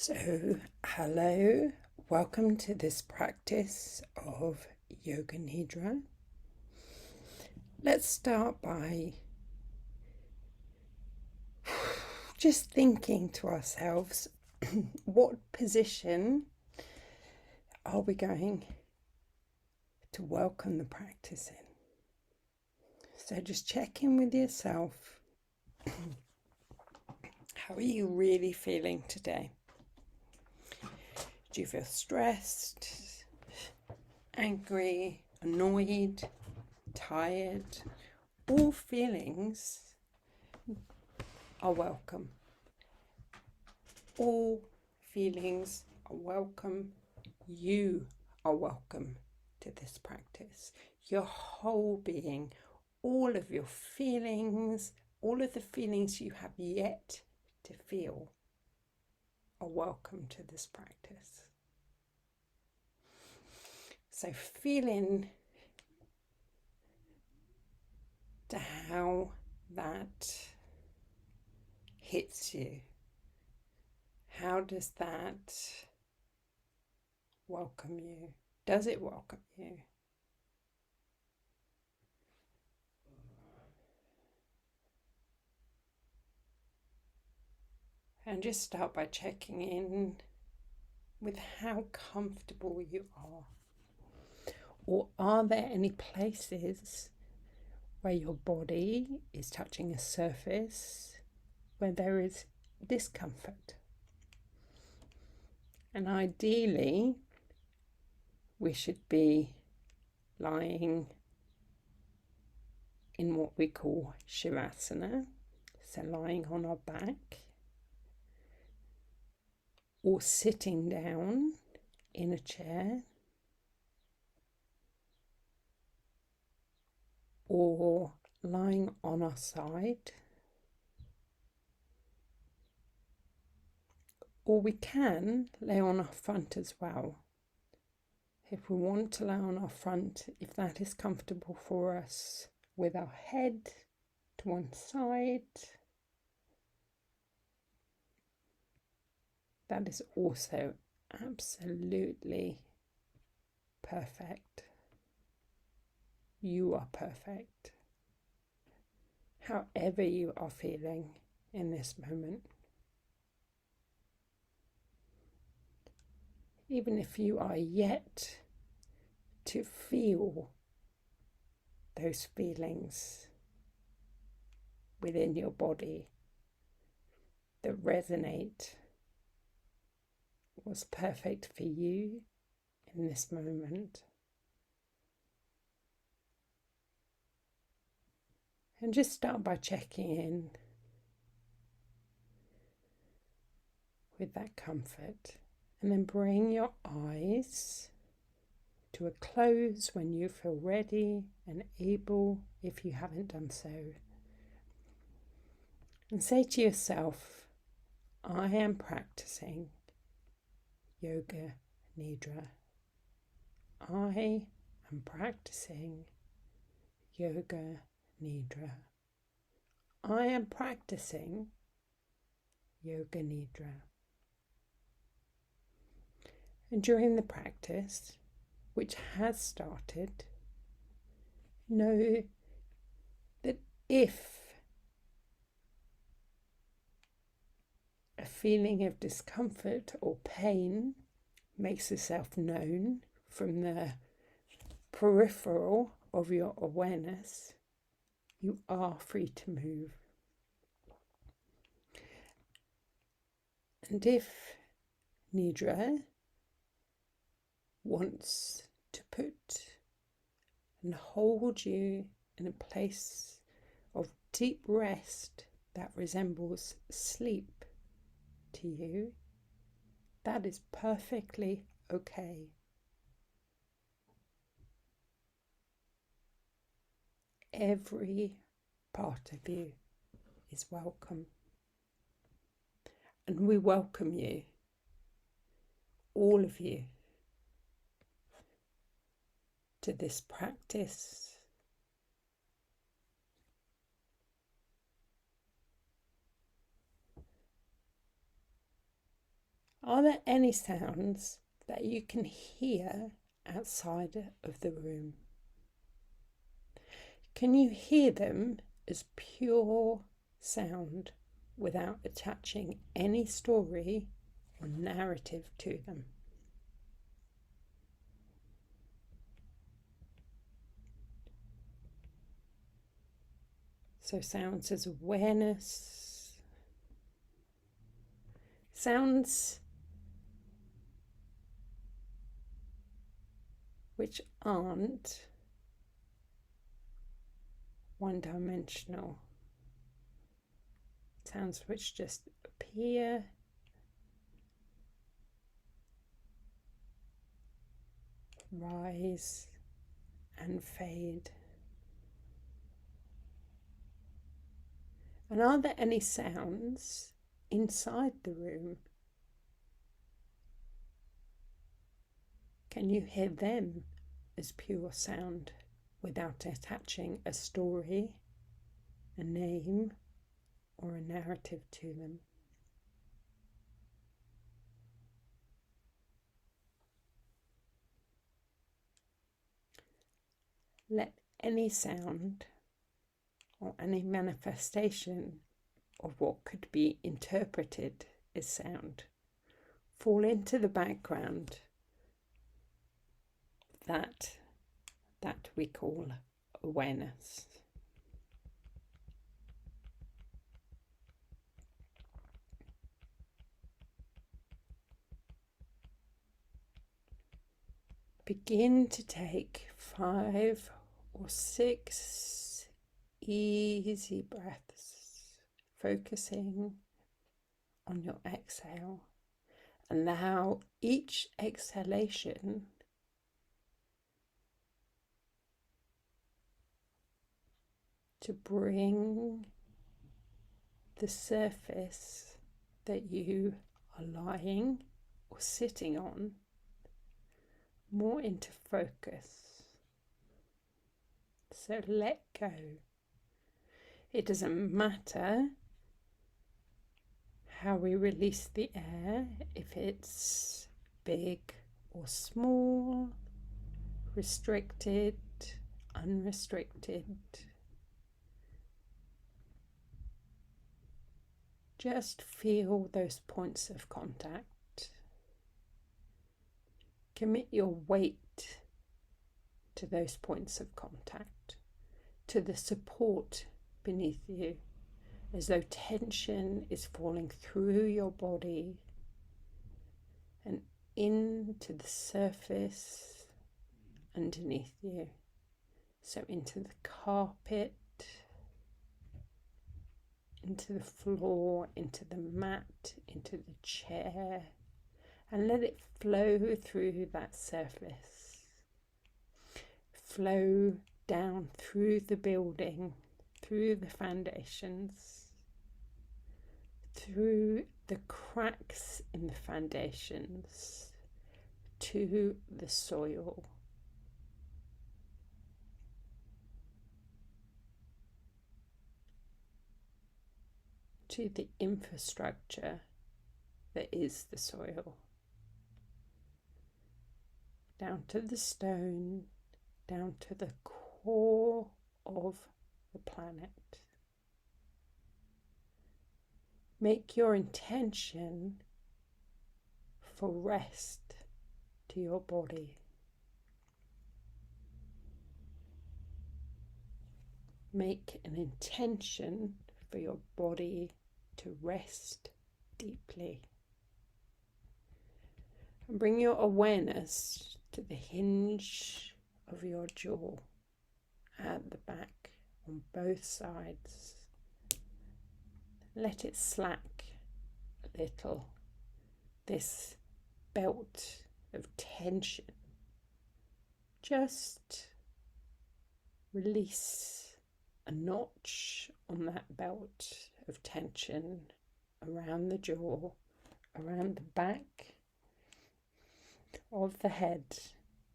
So, hello, welcome to this practice of Yoga Nidra. Let's start by just thinking to ourselves, what position are we going to welcome the practice in? So just check in with yourself. How are you really feeling today? Do you feel stressed, angry, annoyed, tired? All feelings are welcome. All feelings are welcome. You are welcome to this practice. Your whole being, all of your feelings, all of the feelings you have yet to feel are welcome to this practice. So feeling to how that hits you. How does that welcome you? Does it welcome you? And just start by checking in with how comfortable you are. Or are there any places where your body is touching a surface where there is discomfort? And ideally, we should be lying in what we call Shavasana, so lying on our back, or sitting down in a chair, or lying on our side, or we can lay on our front as well. If we want to lay on our front, if that is comfortable for us, with our head to one side, that is also absolutely perfect. You are perfect. However you are feeling in this moment. Even if you are yet to feel those feelings within your body that resonate, what's perfect for you in this moment. And just start by checking in with that comfort. And then bring your eyes to a close when you feel ready and able, if you haven't done so. And say to yourself, I am practicing Yoga Nidra. I am practicing Yoga Nidra. I am practicing Yoga Nidra. And during the practice, which has started, know that if a feeling of discomfort or pain makes itself known from the peripheral of your awareness, you are free to move. And if Nidra wants to put and hold you in a place of deep rest that resembles sleep to you, that is perfectly okay. Every part of you is welcome. And we welcome you, all of you, to this practice Are there any sounds that you can hear outside of the room? Can you hear them as pure sound without attaching any story or narrative to them? So sounds as awareness, sounds which aren't one-dimensional, sounds which just appear rise and fade. And are there any sounds inside the room? Can you hear them as pure sound without attaching a story, a name, or a narrative to them? Let any sound or any manifestation of what could be interpreted as sound fall into the background that we call awareness. Begin to take 5 or 6 easy breaths, focusing on your exhale. Allow each exhalation to bring the surface that you are lying or sitting on more into focus. So let go. It doesn't matter how we release the air, if it's big or small, restricted, unrestricted. Just feel those points of contact. Commit your weight to those points of contact, to the support beneath you, as though tension is falling through your body and into the surface underneath you. So into the carpet, into the floor, into the mat, into the chair, and let it flow through that surface. Flow down through the building, through the foundations, through the cracks in the foundations, to the soil. To the infrastructure that is the soil. Down to the stone, down to the core of the planet. Make your intention for rest to your body. Make an intention for your body to rest deeply. And bring your awareness to the hinge of your jaw at the back on both sides. Let it slack a little, this belt of tension. Just release a notch on that belt of tension around the jaw, around the back of the head,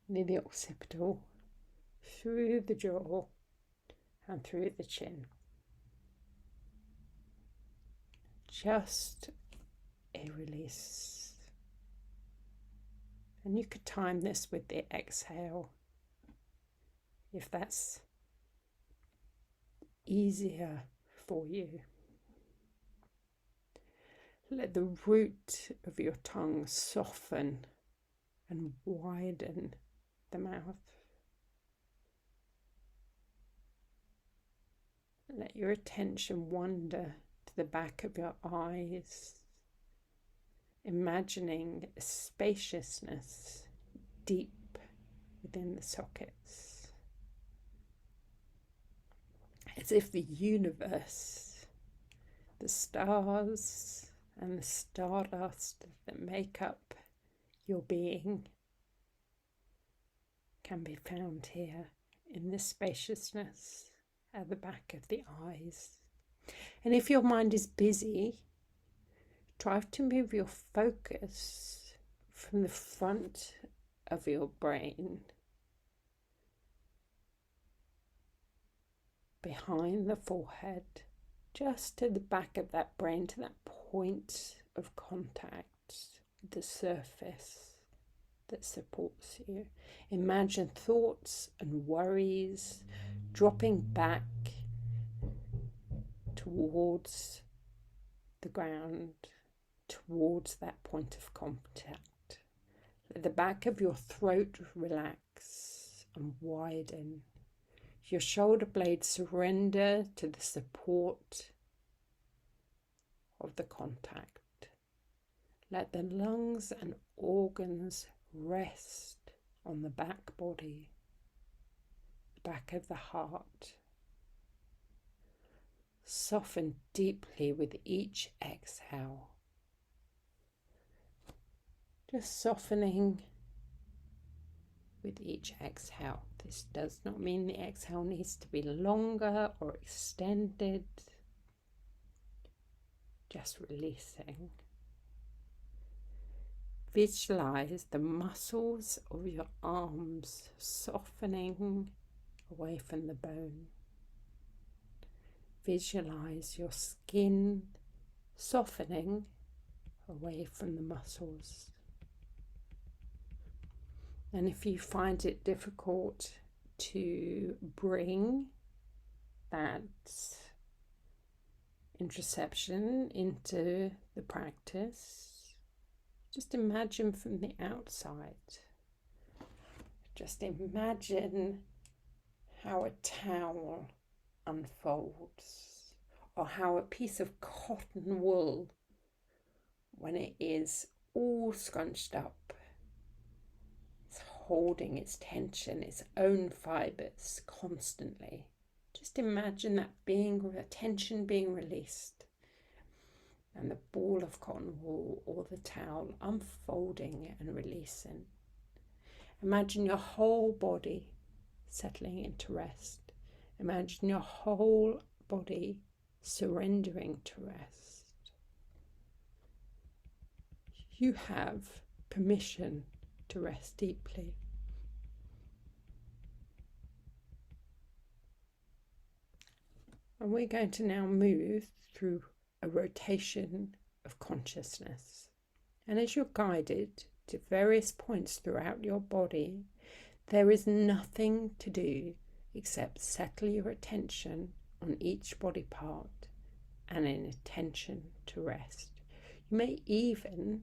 near the occipital, through the jaw and through the chin. Just a release. And you could time this with the exhale if that's easier for you. Let the root of your tongue soften and widen the mouth. Let your attention wander to the back of your eyes, imagining a spaciousness deep within the sockets, as if the universe, the stars and the stardust that make up your being can be found here in this spaciousness at the back of the eyes. And if your mind is busy, try to move your focus from the front of your brain behind the forehead, just to the back of that brain, to that point of contact with the surface that supports you. Imagine thoughts and worries dropping back towards the ground, towards that point of contact. Let the back of your throat relax and widen. Your shoulder blades surrender to the support of the contact. Let the lungs and organs rest on the back body, the back of the heart. Soften deeply with each exhale. Just softening with each exhale. This does not mean the exhale needs to be longer or extended. Just releasing. Visualize the muscles of your arms softening away from the bone. Visualize your skin softening away from the muscles. And if you find it difficult to bring that introception into the practice, just imagine from the outside. Just imagine how a towel unfolds, or how a piece of cotton wool, when it is all scrunched up, it's holding its tension, its own fibers constantly. Just imagine that tension being released, and the ball of cotton wool or the towel unfolding and releasing. Imagine your whole body settling into rest. Imagine your whole body surrendering to rest. You have permission to rest deeply. And we're going to now move through a rotation of consciousness. And as you're guided to various points throughout your body, there is nothing to do except settle your attention on each body part and an attention to rest. You may even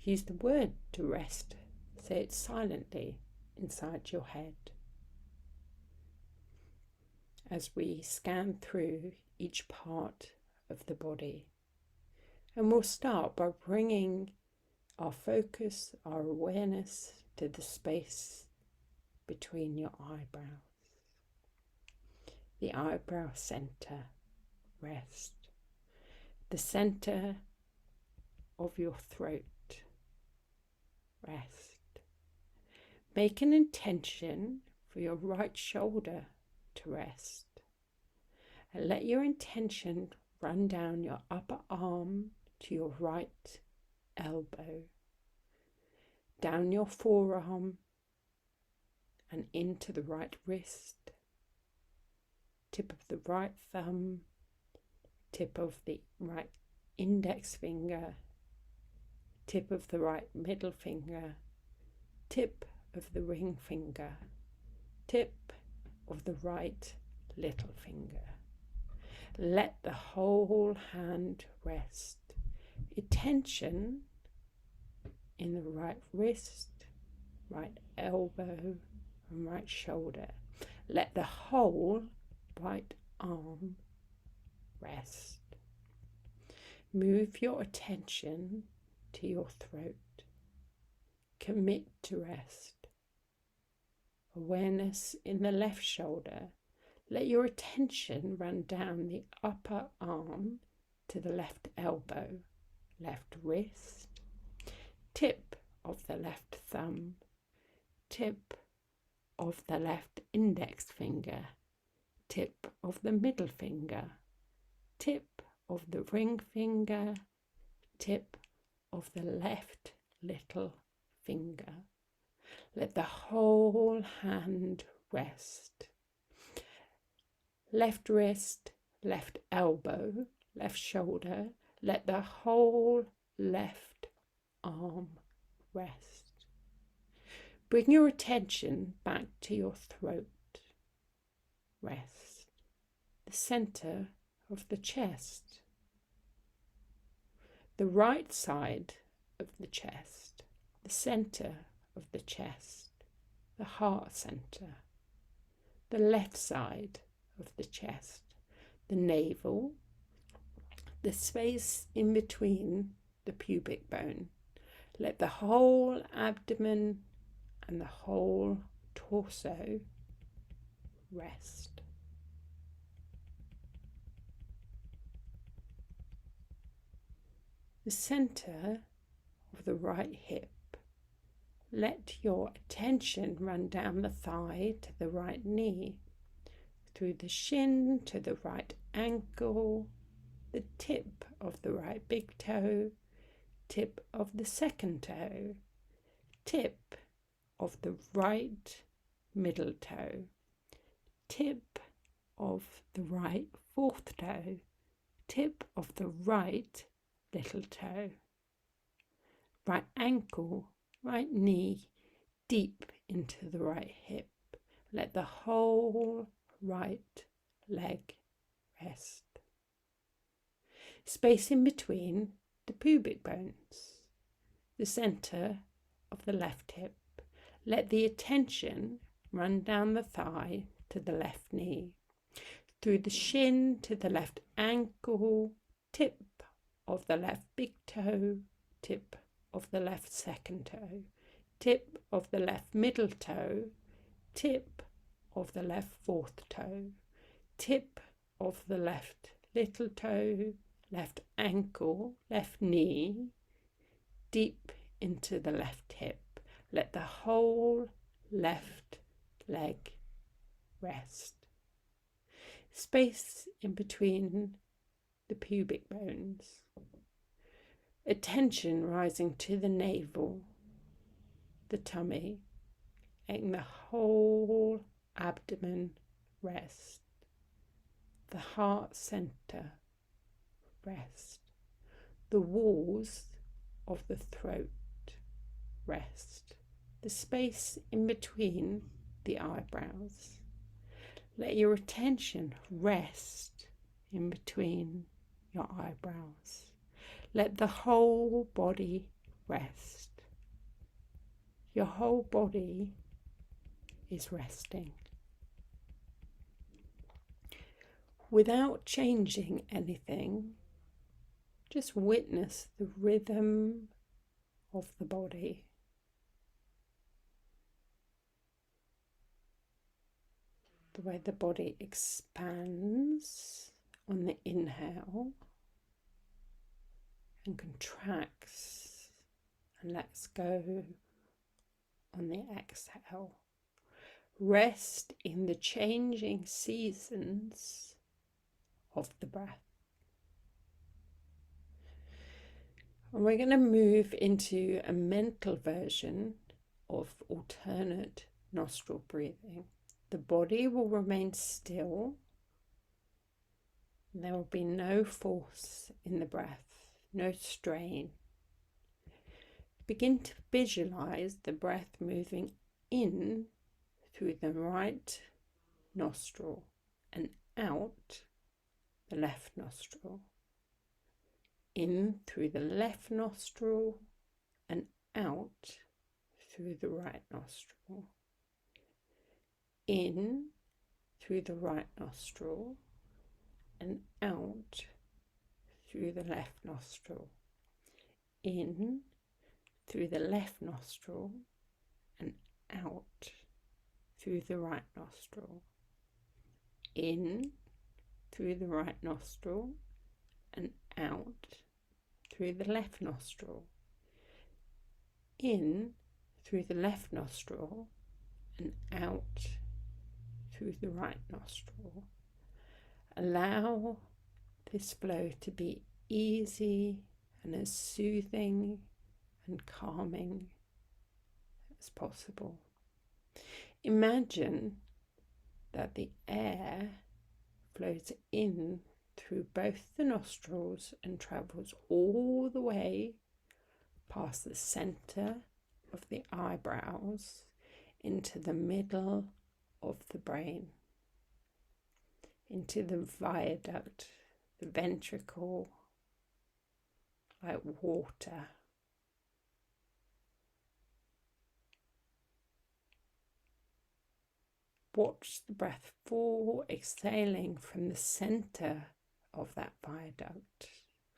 use the word to rest. Say it silently inside your head. As we scan through each part of the body. And we'll start by bringing our focus, our awareness to the space between your eyebrows. The eyebrow center, rest. The center of your throat, rest. Make an intention for your right shoulder to rest. And let your intention run down your upper arm to your right elbow, down your forearm and into the right wrist, tip of the right thumb, tip of the right index finger, tip of the right middle finger, tip of the ring finger, tip of the right little finger. Let the whole hand rest. Attention in the right wrist, right elbow and right shoulder. Let the whole right arm rest. Move your attention to your throat. Commit to rest. Awareness in the left shoulder. Let your attention run down the upper arm to the left elbow, left wrist, tip of the left thumb, tip of the left index finger, tip of the middle finger, tip of the ring finger, tip of the left little finger. Let the whole hand rest. Left wrist, left elbow, left shoulder. Let the whole left arm rest. Bring your attention back to your throat. Rest. The center of the chest. The right side of the chest. The center of the chest. The heart center. The left side of the chest. The navel. The space in between the pubic bone. Let the whole abdomen and the whole torso rest. The center of the right hip. Let your attention run down the thigh to the right knee, through the shin to the right ankle, the tip of the right big toe, tip of the second toe, tip of the right middle toe, tip of the right fourth toe, tip of the right little toe, right ankle, right knee, deep into the right hip. Let the whole right leg rest. Space in between the pubic bones, the center of the left hip. Let the attention run down the thigh to the left knee, through the shin to the left ankle, tip of the left big toe, tip of the left second toe, tip of the left middle toe, tip of the left fourth toe, tip of the left little toe, left ankle, left knee, deep into the left hip. Let the whole left leg rest. Space in between the pubic bones. Attention rising to the navel, the tummy, letting the whole abdomen rest. The heart center rest. The walls of the throat rest. The space in between the eyebrows. Let your attention rest in between your eyebrows. Let the whole body rest. Your whole body is resting. Without changing anything, just witness the rhythm of the body. The way the body expands on the inhale and contracts and lets go on the exhale. Rest in the changing seasons of the breath. And we're going to move into a mental version of alternate nostril breathing. The body will remain still. There will be no force in the breath, no strain. begin to visualize the breath moving in through the right nostril and out the left nostril. In through the left nostril and out through the right nostril. In through the right nostril and out through the left nostril. In through the left nostril and out through the right nostril. In through the right nostril and out through the left nostril. In through the left nostril and out through the right nostril. Allow this flow to be easy and as soothing and calming as possible. Imagine that the air flows in through both the nostrils and travels all the way past the center of the eyebrows into the middle of the brain, into the viaduct, the ventricle, like water. Watch the breath fall, exhaling from the center of that viaduct,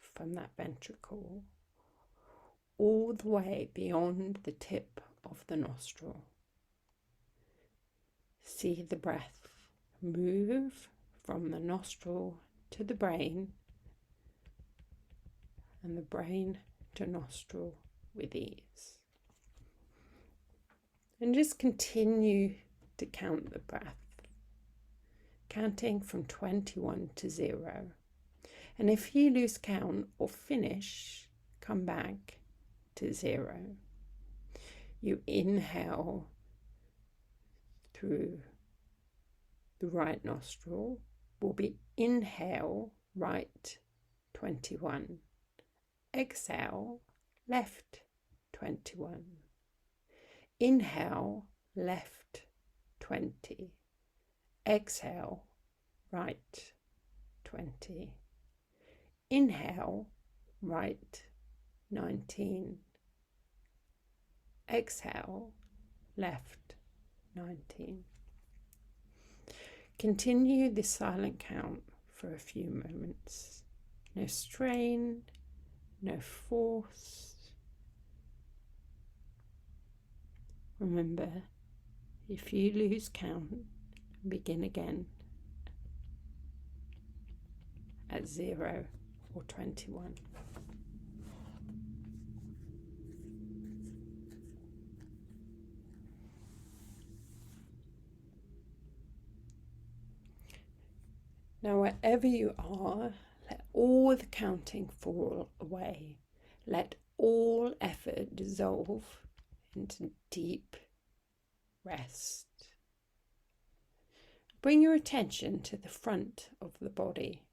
from that ventricle, all the way beyond the tip of the nostril. See the breath move from the nostril to the brain and the brain to nostril with ease. And just continue to count the breath, counting from 21 to 0. And if you lose count or finish, come back to 0. You inhale through the right nostril, will be inhale right 21, exhale left 21, inhale left 20, exhale right 20, inhale right 19, exhale left 19. Continue this silent count for a few moments. No strain, no force. Remember, if you lose count, begin again at 0 or 21. Now, wherever you are, let all the counting fall away. Let all effort dissolve into deep rest. Bring your attention to the front of the body,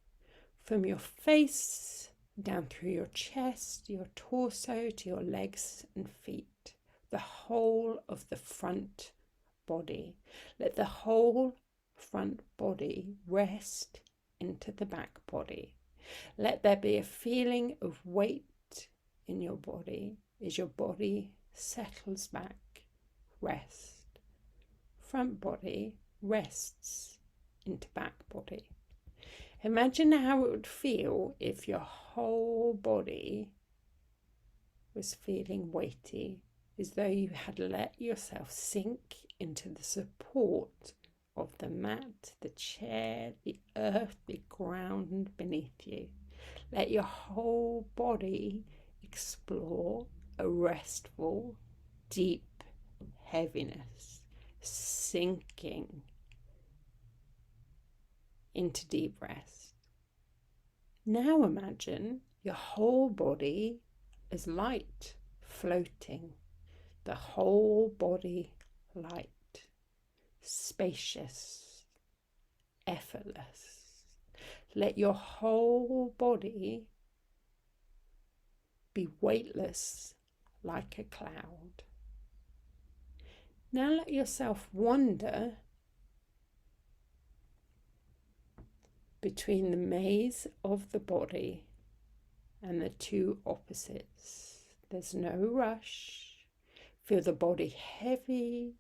from your face down through your chest, your torso, to your legs and feet. The whole of the front body. Let the whole front body rest into the back body. Let there be a feeling of weight in your body as your body settles back. Rest. Front body rests into back body. Imagine how it would feel if your whole body was feeling weighty, as though you had let yourself sink into the support of the mat, the chair, the earth, the ground beneath you. Let your whole body explore a restful, deep heaviness, sinking into deep rest. Now imagine your whole body as light, floating, the whole body light. Spacious, effortless. Let your whole body be weightless, like a cloud. Now let yourself wander between the maze of the body and the two opposites. There's no rush. Feel the body heavy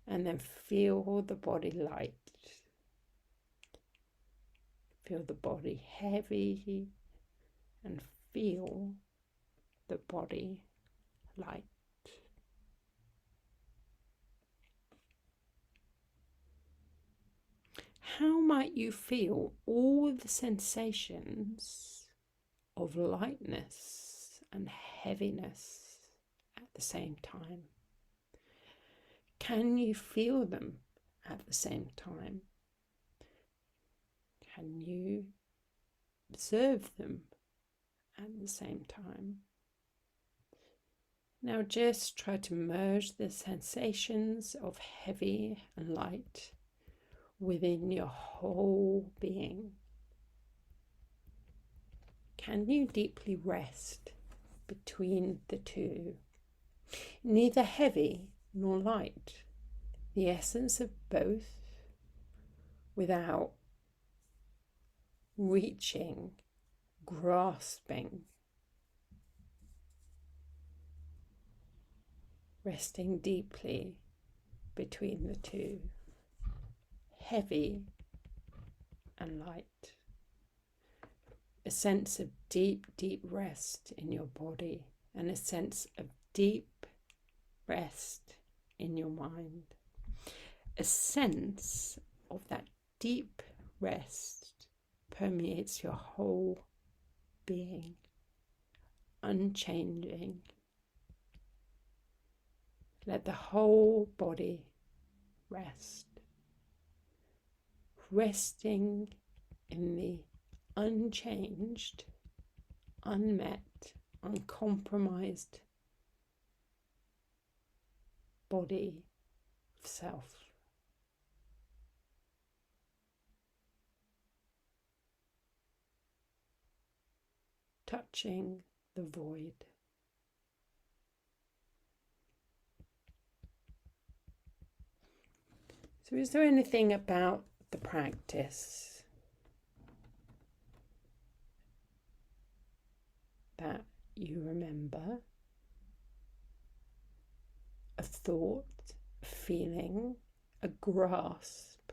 and then feel the body light. Feel the body heavy and feel the body light. How might you feel all the sensations of lightness and heaviness at the same time? Can you feel them at the same time? Can you observe them at the same time? Now just try to merge the sensations of heavy and light within your whole being. Can you deeply rest between the two? Neither heavy nor light, the essence of both, without reaching, grasping, resting deeply between the two, heavy and light. A sense of deep, deep rest in your body and a sense of deep rest in your mind. A sense of that deep rest permeates your whole being, unchanging. Let the whole body rest, resting in the unchanged, unmet, uncompromised body of self. Touching the void. So is there anything about the practice that you remember? A thought, a feeling, a grasp,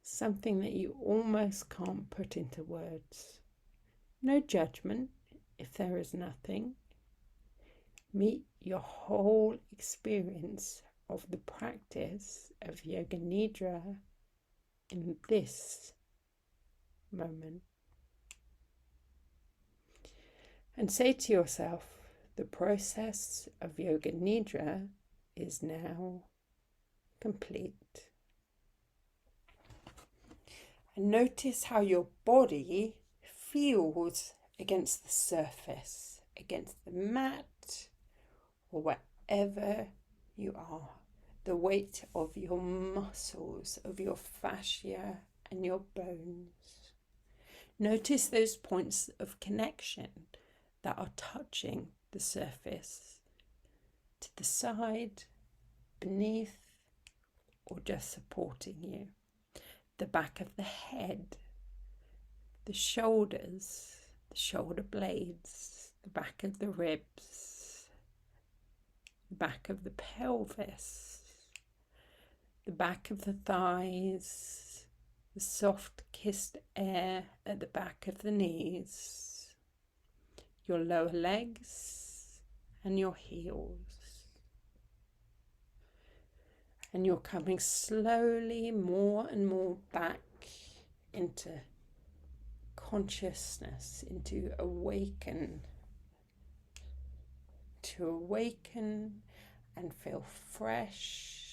something that you almost can't put into words. No judgment if there is nothing. Meet your whole experience of the practice of Yoga Nidra in this moment. And say to yourself, the process of Yoga Nidra is now complete. And notice how your body feels against the surface, against the mat, or wherever you are. The weight of your muscles, of your fascia and your bones. Notice those points of connection that are touching the surface, to the side, beneath, or just supporting you. The back of the head, the shoulders, the shoulder blades, the back of the ribs, the back of the pelvis, the back of the thighs, the soft kissed air at the back of the knees, your lower legs and your heels. And you're coming slowly more and more back into consciousness, into awaken, to awaken and feel fresh.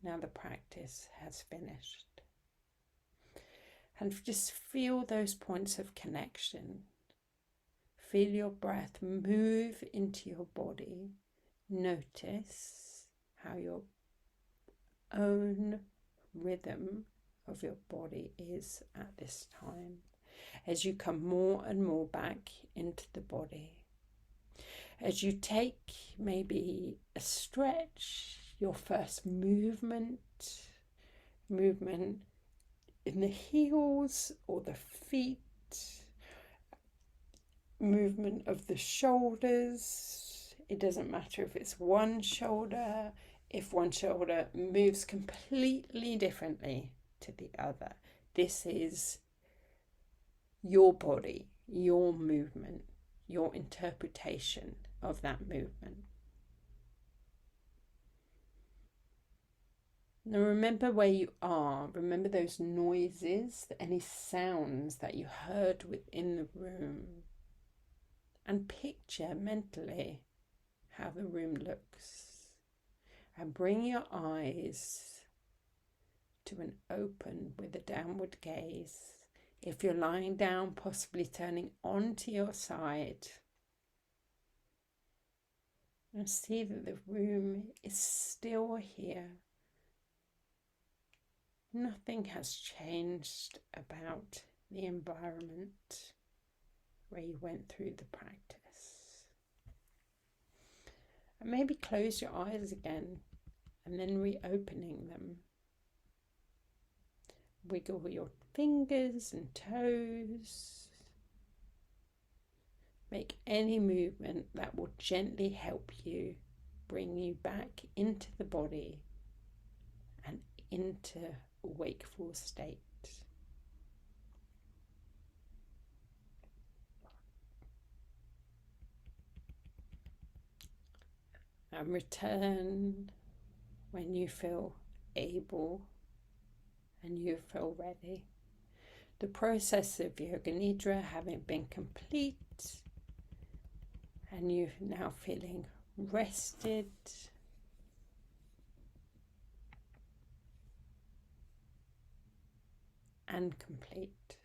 Now the practice has finished. And just feel those points of connection. Feel your breath move into your body. Notice how your own rhythm of your body is at this time as you come more and more back into the body. As you take maybe a stretch, your first movement in the heels or the feet, movement of the shoulders. It doesn't matter if it's one shoulder, if one shoulder moves completely differently to the other. This is your body, your movement, your interpretation of that movement. Now remember where you are. Remember those noises, any sounds that you heard within the room. And picture mentally how the room looks. And bring your eyes to an open with a downward gaze. If you're lying down, possibly turning onto your side. And see that the room is still here. Nothing has changed about the environment where you went through the practice. And maybe close your eyes again and then reopening them. Wiggle your fingers and toes. Make any movement that will gently help you bring you back into the body and into a wakeful state. And return when you feel able and you feel ready. The process of Yoga Nidra having been complete, and you're now feeling rested and complete.